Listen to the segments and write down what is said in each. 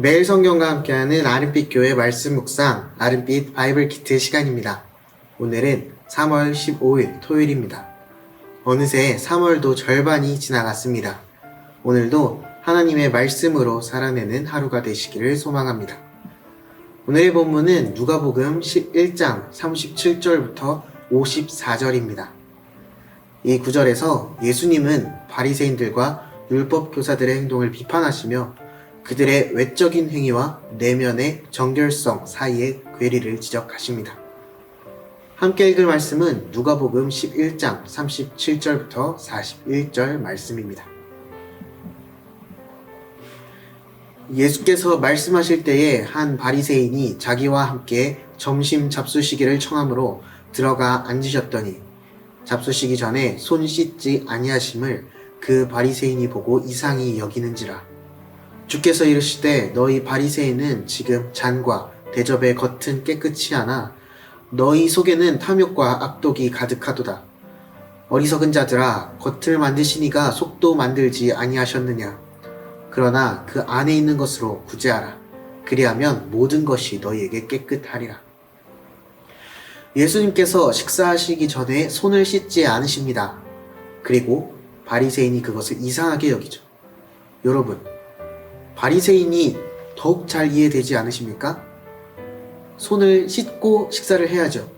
매일 성경과 함께하는 아름빛 교회 말씀 묵상 아름빛 바이블 키트 시간입니다. 오늘은 3월 15일 토요일입니다. 어느새 3월도 절반이 지나갔습니다. 오늘도 하나님의 말씀으로 살아내는 하루가 되시기를 소망합니다. 오늘의 본문은 누가복음 11장 37절부터 54절입니다. 이 구절에서 예수님은 바리새인들과 율법 교사들의 행동을 비판하시며 그들의 외적인 행위와 내면의 정결성 사이의 괴리를 지적하십니다. 함께 읽을 말씀은 누가복음 11장 37절부터 41절 말씀입니다. 예수께서 말씀하실 때에 한 바리새인이 자기와 함께 점심 잡수시기를 청하므로 들어가 앉으셨더니 잡수시기 전에 손 씻지 아니하심을 그 바리새인이 보고 이상히 여기는지라. 주께서 이르시되 너희 바리새인은 지금 잔과 대접의 겉은 깨끗이 하나 너희 속에는 탐욕과 악독이 가득하도다. 어리석은 자들아, 겉을 만드시니가 속도 만들지 아니하셨느냐. 그러나 그 안에 있는 것으로 구제하라. 그리하면 모든 것이 너희에게 깨끗하리라. 예수님께서 식사하시기 전에 손을 씻지 않으십니다. 그리고 바리새인이 그것을 이상하게 여기죠. 여러분, 바리새인이 더욱 잘 이해되지 않으십니까? 손을 씻고 식사를 해야죠.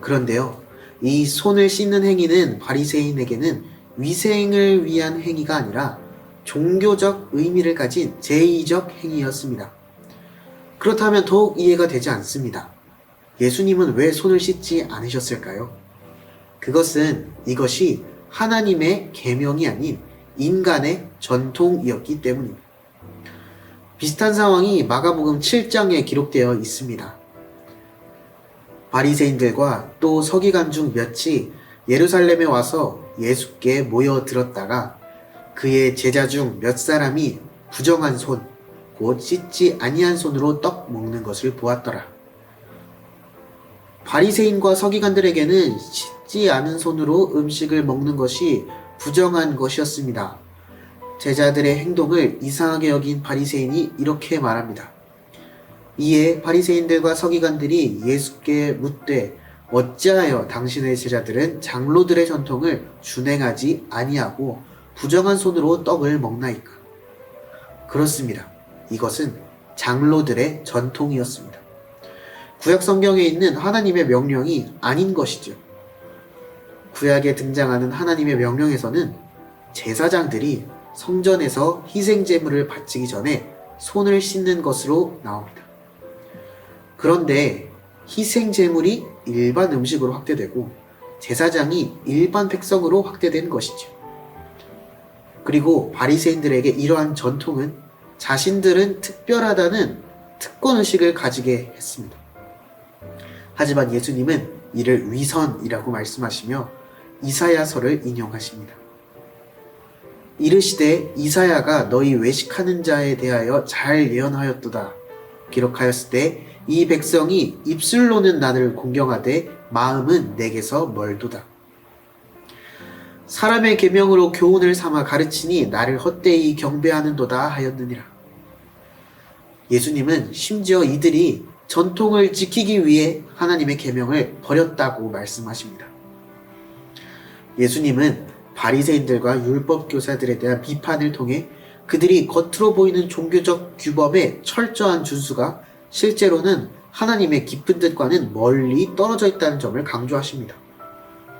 그런데요, 이 손을 씻는 행위는 바리새인에게는 위생을 위한 행위가 아니라 종교적 의미를 가진 제의적 행위였습니다. 그렇다면 더욱 이해가 되지 않습니다. 예수님은 왜 손을 씻지 않으셨을까요? 그것은 이것이 하나님의 계명이 아닌 인간의 전통이었기 때문입니다. 비슷한 상황이 마가복음 7장에 기록되어 있습니다. 바리새인들과 또 서기관 중 몇이 예루살렘에 와서 예수께 모여들었다가 그의 제자 중 몇 사람이 부정한 손, 곧 씻지 아니한 손으로 떡 먹는 것을 보았더라. 바리새인과 서기관들에게는 씻지 않은 손으로 음식을 먹는 것이 부정한 것이었습니다. 제자들의 행동을 이상하게 여긴 바리새인이 이렇게 말합니다. 이에 바리새인들과 서기관들이 예수께 묻되 어찌하여 당신의 제자들은 장로들의 전통을 준행하지 아니하고 부정한 손으로 떡을 먹나이까? 그렇습니다. 이것은 장로들의 전통이었습니다. 구약 성경에 있는 하나님의 명령이 아닌 것이죠. 구약에 등장하는 하나님의 명령에서는 제사장들이 성전에서 희생제물을 바치기 전에 손을 씻는 것으로 나옵니다. 그런데 희생제물이 일반 음식으로 확대되고 제사장이 일반 백성으로 확대된 것이죠. 그리고 바리새인들에게 이러한 전통은 자신들은 특별하다는 특권의식을 가지게 했습니다. 하지만 예수님은 이를 위선이라고 말씀하시며 이사야서를 인용하십니다. 이르시되 이사야가 너희 외식하는 자에 대하여 잘 예언하였도다. 기록하였을 때 이 백성이 입술로는 나를 공경하되 마음은 내게서 멀도다. 사람의 계명으로 교훈을 삼아 가르치니 나를 헛되이 경배하는도다 하였느니라. 예수님은 심지어 이들이 전통을 지키기 위해 하나님의 계명을 버렸다고 말씀하십니다. 예수님은 바리새인들과 율법 교사들에 대한 비판을 통해 그들이 겉으로 보이는 종교적 규범의 철저한 준수가 실제로는 하나님의 깊은 뜻과는 멀리 떨어져 있다는 점을 강조하십니다.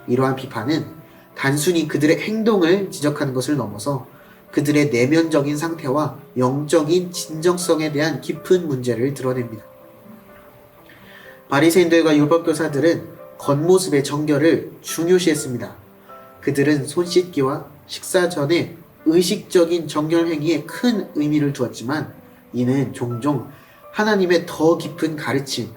이러한 비판은 단순히 그들의 행동을 지적하는 것을 넘어서 그들의 내면적인 상태와 영적인 진정성에 대한 깊은 문제를 드러냅니다. 바리새인들과 율법 교사들은 겉모습의 정결을 중요시했습니다. 그들은 손 씻기와 식사 전에 의식적인 정결 행위에 큰 의미를 두었지만 이는 종종 하나님의 더 깊은 가르침,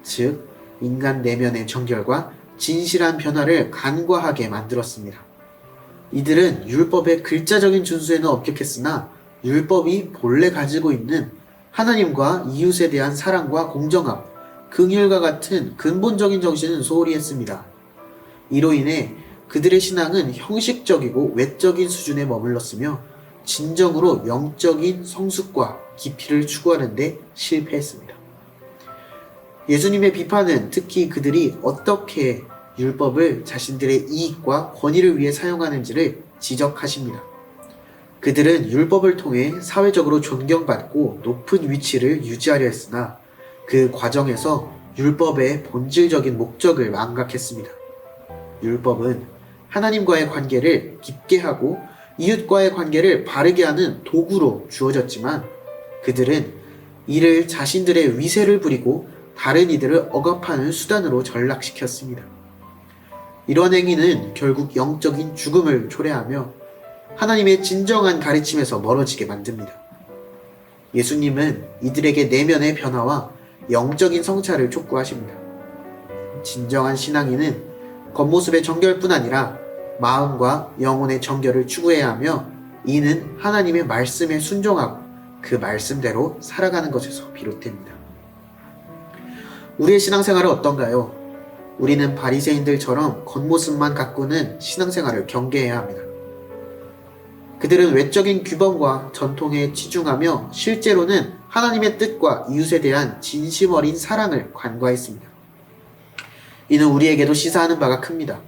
즉 인간 내면의 정결과 진실한 변화를 간과하게 만들었습니다. 이들은 율법의 글자적인 준수에는 엄격했으나 율법이 본래 가지고 있는 하나님과 이웃에 대한 사랑과 공정함, 긍휼과 같은 근본적인 정신은 소홀히 했습니다. 이로 인해 그들의 신앙은 형식적이고 외적인 수준에 머물렀으며 진정으로 영적인 성숙과 깊이를 추구하는 데 실패했습니다. 예수님의 비판은 특히 그들이 어떻게 율법을 자신들의 이익과 권위를 위해 사용하는지를 지적하십니다. 그들은 율법을 통해 사회적으로 존경받고 높은 위치를 유지하려 했으나 그 과정에서 율법의 본질적인 목적을 망각했습니다. 율법은 하나님과의 관계를 깊게 하고 이웃과의 관계를 바르게 하는 도구로 주어졌지만 그들은 이를 자신들의 위세를 부리고 다른 이들을 억압하는 수단으로 전락시켰습니다. 이런 행위는 결국 영적인 죽음을 초래하며 하나님의 진정한 가르침에서 멀어지게 만듭니다. 예수님은 이들에게 내면의 변화와 영적인 성찰을 촉구하십니다. 진정한 신앙인은 겉모습의 정결뿐 아니라 마음과 영혼의 정결을 추구해야 하며 이는 하나님의 말씀에 순종하고 그 말씀대로 살아가는 것에서 비롯됩니다. 우리의 신앙생활은 어떤가요? 우리는 바리새인들처럼 겉모습만 가꾸는 신앙생활을 경계해야 합니다. 그들은 외적인 규범과 전통에 치중하며 실제로는 하나님의 뜻과 이웃에 대한 진심 어린 사랑을 간과했습니다. 이는 우리에게도 시사하는 바가 큽니다.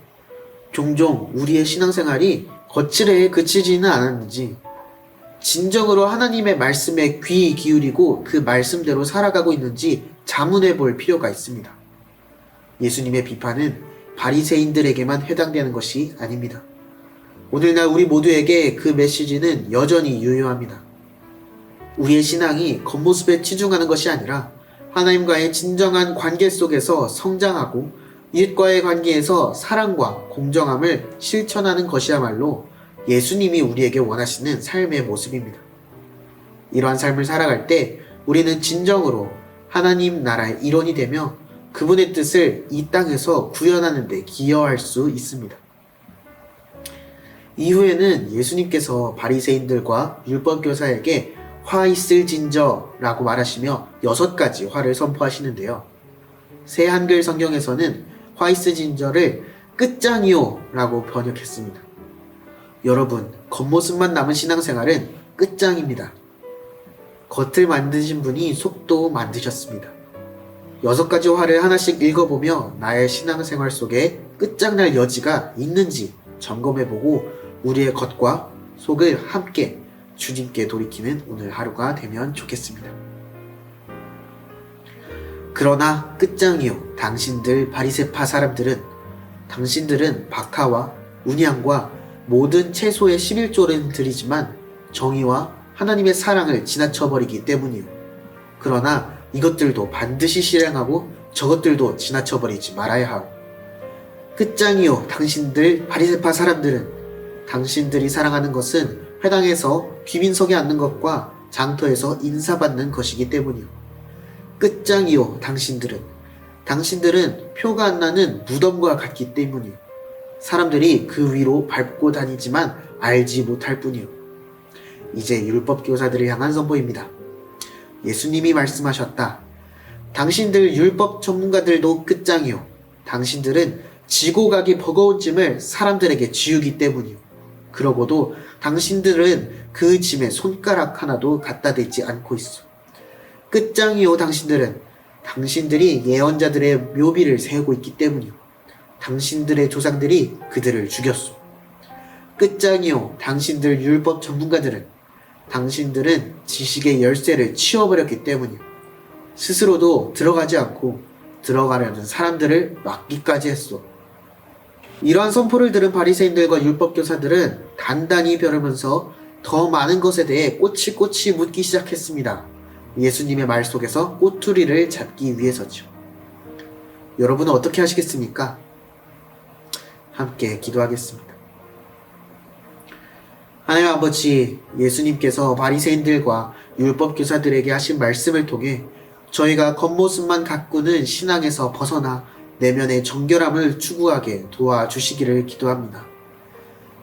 종종 우리의 신앙생활이 거칠에 그치지는 않았는지 진정으로 하나님의 말씀에 귀 기울이고 그 말씀대로 살아가고 있는지 자문해 볼 필요가 있습니다. 예수님의 비판은 바리새인들에게만 해당되는 것이 아닙니다. 오늘날 우리 모두에게 그 메시지는 여전히 유효합니다. 우리의 신앙이 겉모습에 치중하는 것이 아니라 하나님과의 진정한 관계 속에서 성장하고 이웃과의 관계에서 사랑과 공정함을 실천하는 것이야말로 예수님이 우리에게 원하시는 삶의 모습입니다. 이러한 삶을 살아갈 때 우리는 진정으로 하나님 나라의 일원이 되며 그분의 뜻을 이 땅에서 구현하는 데 기여할 수 있습니다. 이후에는 예수님께서 바리새인들과 율법교사에게 화 있을진저라고 말하시며 6가지 화를 선포하시는데요. 새 한글 성경에서는 화 있을진저를 끝장이요라고 번역했습니다. 여러분, 겉모습만 남은 신앙생활은 끝장입니다. 겉을 만드신 분이 속도 만드셨습니다. 6가지 화를 하나씩 읽어보며 나의 신앙생활 속에 끝장날 여지가 있는지 점검해보고 우리의 겉과 속을 함께 주님께 돌이키는 오늘 하루가 되면 좋겠습니다. 그러나 끝장이요 당신들 바리새파 사람들은 당신들은 박하와 운양과 모든 채소의 11조를 드리지만 정의와 하나님의 사랑을 지나쳐버리기 때문이요. 그러나 이것들도 반드시 실행하고 저것들도 지나쳐버리지 말아야 하오. 끝장이요 당신들 바리새파 사람들은 당신들이 사랑하는 것은 회당에서 귀민석에 앉는 것과 장터에서 인사받는 것이기 때문이요. 끝장이요 당신들은 표가 안 나는 무덤과 같기 때문이요. 사람들이 그 위로 밟고 다니지만 알지 못할 뿐이요. 이제 율법교사들을 향한 선포입니다. 예수님이 말씀하셨다. 당신들 율법 전문가들도 끝장이요. 당신들은 지고 가기 버거운 짐을 사람들에게 지우기 때문이요. 그러고도 당신들은 그 짐에 손가락 하나도 갖다 대지 않고 있어. 끝장이요 당신들이 예언자들의 묘비를 세우고 있기 때문이요. 당신들의 조상들이 그들을 죽였소. 끝장이요 당신들 율법 전문가들은 당신들은 지식의 열쇠를 치워버렸기 때문이요. 스스로도 들어가지 않고 들어가려는 사람들을 막기까지 했소. 이러한 선포를 들은 바리새인들과 율법교사들은 단단히 벼르면서 더 많은 것에 대해 꼬치꼬치 묻기 시작했습니다. 예수님의 말 속에서 꼬투리를 잡기 위해서죠. 여러분은 어떻게 하시겠습니까? 함께 기도하겠습니다. 하나님 아버지, 예수님께서 바리새인들과 율법교사들에게 하신 말씀을 통해 저희가 겉모습만 가꾸는 신앙에서 벗어나 내면의 정결함을 추구하게 도와주시기를 기도합니다.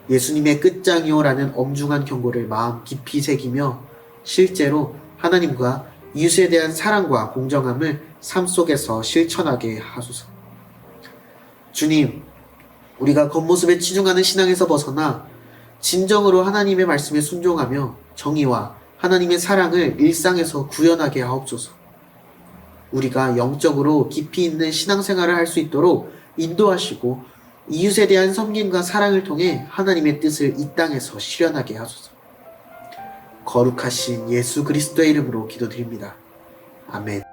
예수님의 끝장이요라는 엄중한 경고를 마음 깊이 새기며 실제로 하나님과 이웃에 대한 사랑과 공정함을 삶 속에서 실천하게 하소서. 주님, 우리가 겉모습에 치중하는 신앙에서 벗어나 진정으로 하나님의 말씀에 순종하며 정의와 하나님의 사랑을 일상에서 구현하게 하옵소서. 우리가 영적으로 깊이 있는 신앙생활을 할 수 있도록 인도하시고 이웃에 대한 섬김과 사랑을 통해 하나님의 뜻을 이 땅에서 실현하게 하소서. 거룩하신 예수 그리스도의 이름으로 기도드립니다. 아멘.